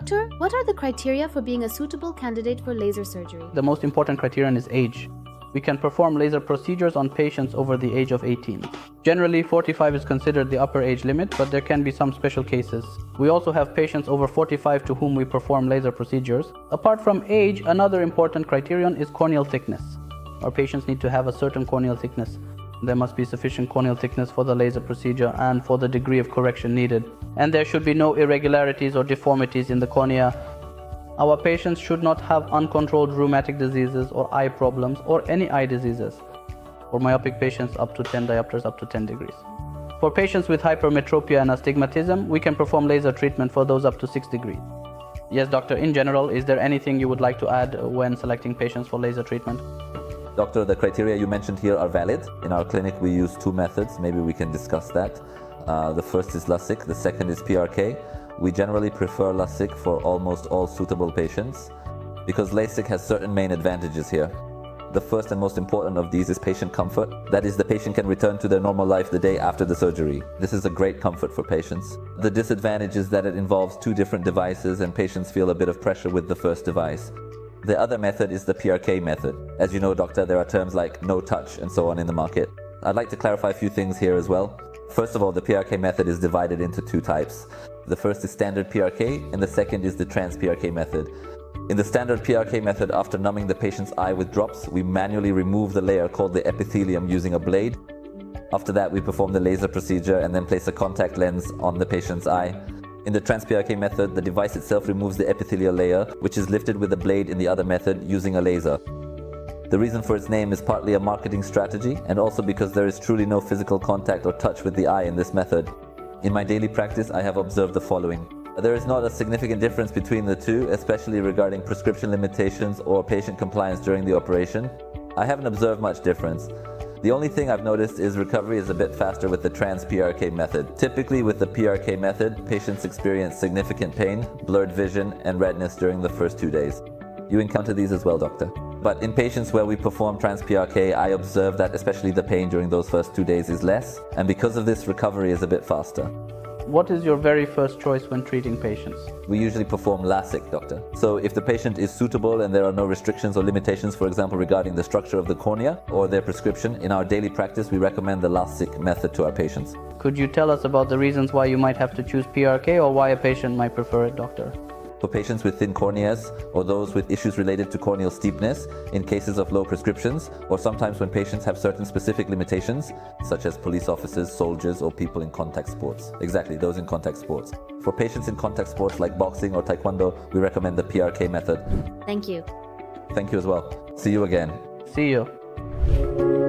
Doctor, what are the criteria for being a suitable candidate for laser surgery? The most important criterion is age. We can perform laser procedures on patients over the age of 18. Generally, 45 is considered the upper age limit, but there can be some special cases. We also have patients over 45 to whom we perform laser procedures. Apart from age, another important criterion is corneal thickness. Our patients need to have a certain corneal thickness. There must be sufficient corneal thickness for the laser procedure and for the degree of correction needed. And there should be no irregularities or deformities in the cornea. Our patients should not have uncontrolled rheumatic diseases or eye problems or any eye diseases. For myopic patients, up to 10 diopters, up to 10 degrees. For patients with hypermetropia and astigmatism, we can perform laser treatment for those up to 6 degrees. Yes, doctor, in general, is there anything you would like to add when selecting patients for laser treatment? Doctor, the criteria you mentioned here are valid. In our clinic, we use two methods. Maybe we can discuss that. The first is LASIK, the second is PRK. We generally prefer LASIK for almost all suitable patients because LASIK has certain main advantages here. The first and most important of these is patient comfort. That is, the patient can return to their normal life the day after the surgery. This is a great comfort for patients. The disadvantage is that it involves two different devices and patients feel a bit of pressure with the first device. The other method is the PRK method. As you know, doctor, there are terms like no touch and so on in the market. I'd like to clarify a few things here as well. First of all, the PRK method is divided into two types. The first is standard PRK and the second is the trans PRK method. In the standard PRK method, after numbing the patient's eye with drops, we manually remove the layer called the epithelium using a blade. After that, we perform the laser procedure and then place a contact lens on the patient's eye. In the trans PRK method, the device itself removes the epithelial layer, which is lifted with a blade in the other method using a laser. The reason for its name is partly a marketing strategy and also because there is truly no physical contact or touch with the eye in this method. In my daily practice, I have observed the following. There is not a significant difference between the two, especially regarding prescription limitations or patient compliance during the operation. I haven't observed much difference. The only thing I've noticed is recovery is a bit faster with the trans PRK method. Typically with the PRK method, patients experience significant pain, blurred vision, and redness during the first 2 days. You encounter these as well, doctor. But in patients where we perform trans PRK, I observe that especially the pain during those first 2 days is less, and because of this, recovery is a bit faster. What is your very first choice when treating patients? We usually perform LASIK, doctor. So if the patient is suitable and there are no restrictions or limitations, for example, regarding the structure of the cornea or their prescription, in our daily practice, we recommend the LASIK method to our patients. Could you tell us about the reasons why you might have to choose PRK or why a patient might prefer it, doctor? For patients with thin corneas or those with issues related to corneal steepness in cases of low prescriptions, or sometimes when patients have certain specific limitations such as police officers, soldiers, or people in contact sports. Exactly, those in contact sports. For patients in contact sports like boxing or taekwondo, we recommend the PRK method. Thank you. Thank you as well. See you again. See you.